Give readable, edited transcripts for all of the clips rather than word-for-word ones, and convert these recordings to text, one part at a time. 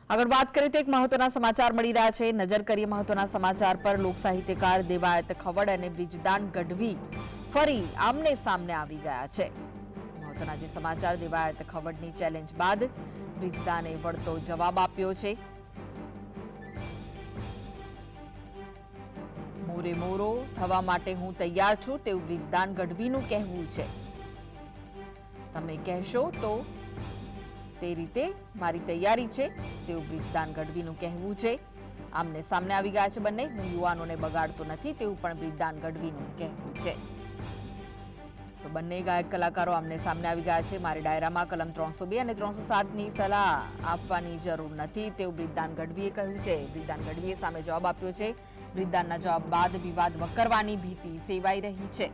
આગળ વાત કરીએ તો એક મહત્વના સમાચાર મળી રહ્યા છે। નજર કરીએ મહત્વના સમાચાર પર। લોક સાહિત્યકાર દેવાયત ખવડ અને બ્રિજરાજ ગઢવી ફરી આમને સામને આવી ગયા છે। મહત્વના જે સમાચાર, દેવાયત ખવડની ચેલેન્જ બાદ બ્રિજરાજે વળતો જવાબ આપ્યો છે। મોરે મોરો થવા માટે હું તૈયાર છું તેવું બ્રિજરાજ ગઢવીનું કહેવું છે। તમે કહેશો તો તે રીતે મારી તૈયારી છે તેવું બ્રિજરાજ ગઢવીનું કહેવું છે। આમને સામને આવી ગયા છે બંને। હું યુવાનોને બગાડતો નથી તેવું પણ બ્રિજરાજ ગઢવીનું કહેવું છે। તો બંને ગાયક કલાકારો આમને સામને આવી ગયા છે। મારી ડાયરામાં કલમ 302 અને 307ની સલાહ આપવાની જરૂર નથી તેવું બ્રિજરાજ ગઢવીએ કહ્યું છે। બ્રિજરાજ ગઢવીએ સામે જવાબ આપ્યો છે। બ્રિજરાજના જવાબ બાદ વિવાદ વકરવાની ભીતિ સેવાઈ રહી છે।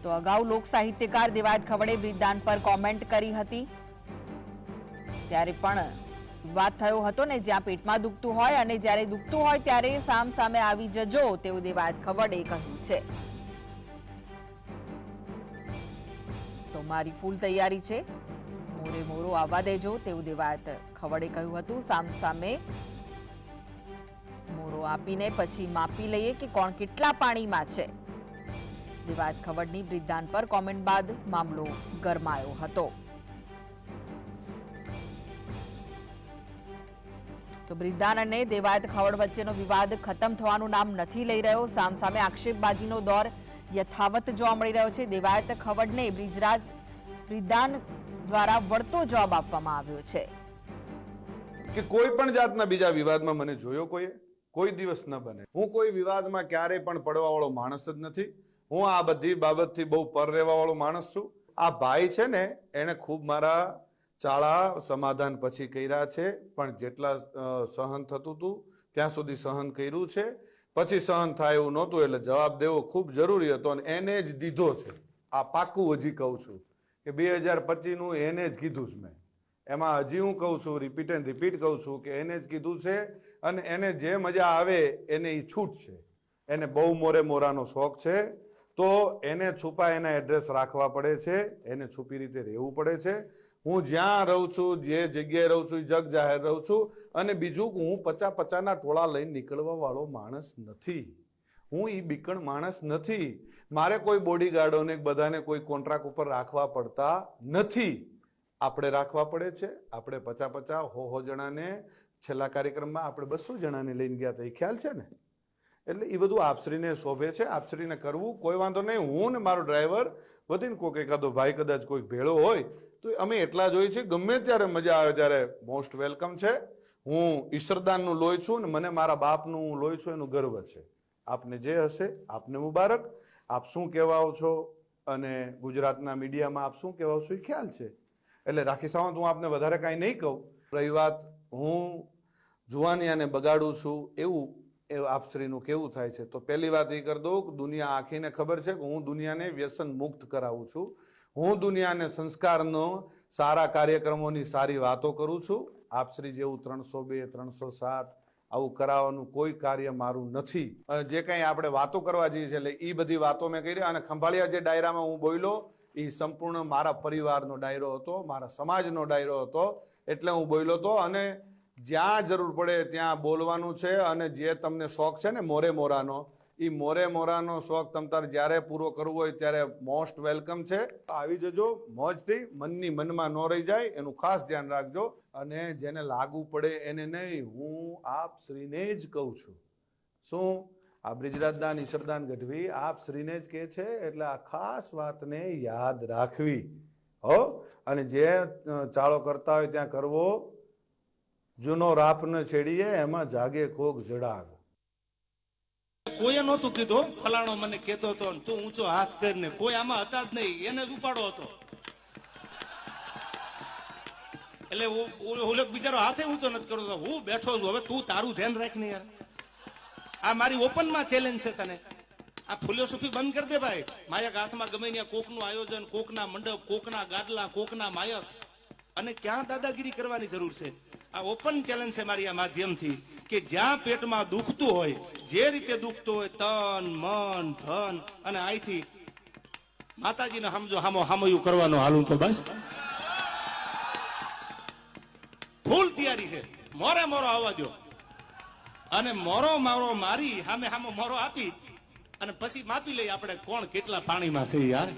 તો અગાઉ લોક સાહિત્યકાર દેવાયત ખવડે બ્રિજરાજ પર કોમેન્ટ કરી હતી, ત્યારે પણ વિવાદ થયો હતો ને। જ્યાં પેટમાં દુખતું હોય અને જ્યારે દુખતું હોય ત્યારે સામ સામે આવી જજો તેવું દેવાયત ખવડે કહ્યું છે। તો મારી ફૂલ તૈયારી છે, મોરે મોરો આવવા દેજો તેવું દેવાયત ખવડે કહ્યું હતું। સામ સામે મોરો આપીને પછી માપી લઈએ કે કોણ કેટલા પાણીમાં છે। દેવાયત ખવડની બ્રિજરાજ પર કોમેન્ટ બાદ મામલો ગરમાયો હતો। તો બ્રિજરાજ અને દેવાયત ખવડ વચ્ચેનો વિવાદ ખતમ થવાનું નામ નથી લઈ રહ્યો। સામસામે આક્ષેપબાજીનો દોર યથાવત જોવા મળી રહ્યો છે। દેવાયત ખવડને બ્રિજરાજ દ્વારા વળતો જવાબ આપવામાં આવ્યો છે કે કોઈ પણ જાતના બીજા વિવાદમાં મને જોયો કોઈ દિવસ ન બને। હું કોઈ વિવાદમાં ક્યારેય પણ પડવા વાળો માણસ જ નથી। હું આ બધી બાબતથી બહુ પર રહેવા વાળો માણસ છું। આ ભાઈ છે ને, એને ખૂબ મારા ચાળા સમાધાન પછી કર્યા છે, પણ જેટલા સહન થતું હતું ત્યાં સુધી સહન કર્યું છે। પછી સહન થાય એવું નહોતું એટલે જવાબ દેવો ખૂબ જરૂરી હતો અને એને જ દીધો છે। આ પાક્કું હજી કહું છું કે 2025નું એને જ કીધું છે મેં। એમાં હજી હું કહું છું, રિપીટ એન્ડ રિપીટ કહું છું કે એને જ કીધું છે અને એને જે મજા આવે એને એ છૂટ છે। એને બહુ મોરે મોરાનો શોખ છે, તો એને છુપા એના એડ્રેસ રાખવા પડે છે, એને છુપી રીતે રહેવું પડે છે। હું જ્યાં રહું છું, જે જગ્યાએ રહું છું, જગ જાહેર રહું છું। અને બીજું હું પચાના ટોળા લઈને નીકળવા વાળો માણસ નથી। હું એ બીકણ માણસ નથી। મારે કોઈ બોડીગાર્ડોને બધાને કોઈ કોન્ટ્રાક્ટ ઉપર રાખવા પડતા નથી। આપણે રાખવા પડે છે। આપણે 50 100 જણાને છેલ્લા કાર્યક્રમમાં આપણે 200 જણાને લઈને ગયા હતા, એ ખ્યાલ છે ને? એટલે એ બધું આપશ્રીને શોભે છે, આપશ્રીને કરવું કોઈ વાંધો નહીં। હું ને મારો ડ્રાઈવર વધીને કોઈક એકાદો ભાઈ કદાચ કોઈ ભેળો હોય તો અમે એટલા જ હોય છે। ગમે ત્યારે મજા આવે ત્યારે મોસ્ટ વેલકમ છે। હું ઈશ્વરદાનનું લોહી છું ને મને મારા બાપનું લોહી છું એનું ગર્વ છે। આપને જે હશે આપને મુબારક। આપ શું કહેવાઓ છો અને ગુજરાતના મીડિયામાં આપ શું કહેવાઓ છો એ ખ્યાલ છે। એટલે રાખી સાવંત, હું આપને વધારે કાંઈ નહીં કહું। રહી વાત હું જુવાનિયાને બગાડું છું એવું આપશ્રીનું કેવું થાય છે, તો પહેલી વાત એ કરી દઉં કે દુનિયા આખીને ખબર છે કે હું દુનિયાને વ્યસન મુક્ત કરાવું છું। હું દુનિયાને સંસ્કારનો સારા કાર્યક્રમોની સારી વાતો કરું છું। આપશ્રી જેવું 302 307 આવું કરાવવાનું કોઈ કાર્ય મારું નથી। જે કંઈ આપણે વાતો કરવા જઈએ છીએ એટલે એ બધી વાતો મેં કરી। અને ખંભાળિયા જે ડાયરામાં હું બોલ્યો એ સંપૂર્ણ મારા પરિવારનો ડાયરો હતો, મારા સમાજનો ડાયરો હતો, એટલે હું બોલ્યો હતો। અને જ્યાં જરૂર પડે ત્યાં બોલવાનું છે। અને જે તમને શોખ છે ને મોરે મોરાનો, એ મોરે મોરાનો શોખ તમારે જ્યારે પૂરો કરવો હોય ત્યારે મોસ્ટ વેલકમ છે। આવી જજો મોજથી, મનની મનમાં ન રહી જાય એનું ખાસ ધ્યાન રાખજો। અને જેને લાગુ પડે એને નહીં, હું આપ શ્રીને જ કહું છું। શું આ બ્રિજરાજદાન ઈશ્વરદાન ગઢવી આપ શ્રીને જ કહે છે, એટલે આ ખાસ વાતને યાદ રાખવી હો। અને જે ચાળો કરતા હોય ત્યાં કરવો। જૂનો રાપ ન છેડીએ એમાં જાગે કોક જડાગ। કોઈએ નહોતું કીધું ફલાણો મને કહેતો હતો તું ઊંચો હાથ કરીને, કોઈ આમાં હતા જ નહીં, એને જ ઉપાડો હતો। એટલે ઓલો બિચારો હાથે ઊંચો નથી કરતો, હું બેઠો છું। હવે તું તારું ધ્યાન રાખ ને યાર। આ મારી ઓપનમાં ચેલેન્જ છે તને। આ ફિલોસોફી બંધ કરી દે ભાઈ। માયક હાથમાં ગમે ત્યાં કોકનું આયોજન, કોકના મંડપ, કોકના ગાડલા, કોકના માયક, અને ક્યાં દાદાગીરી કરવાની જરૂર છે? આ ઓપન ચેલેન્જ છે મારી આ માધ્યમથી કે જ્યાં પેટમાં દુખતું હોય, જે રીતે દુખતું હોય, તન મન ધન, અને અહીંથી માતાજીને સમજો હામયું કરવાનું હાલું તો બસ। ફૂલ તૈયારી છે. મોરે મોરો આવવા દો અને મોરો મારો મારી સામે સામે મોરો આપી અને પછી માપી લઈ આપણે કોણ કેટલા પાણીમાં છે યાર.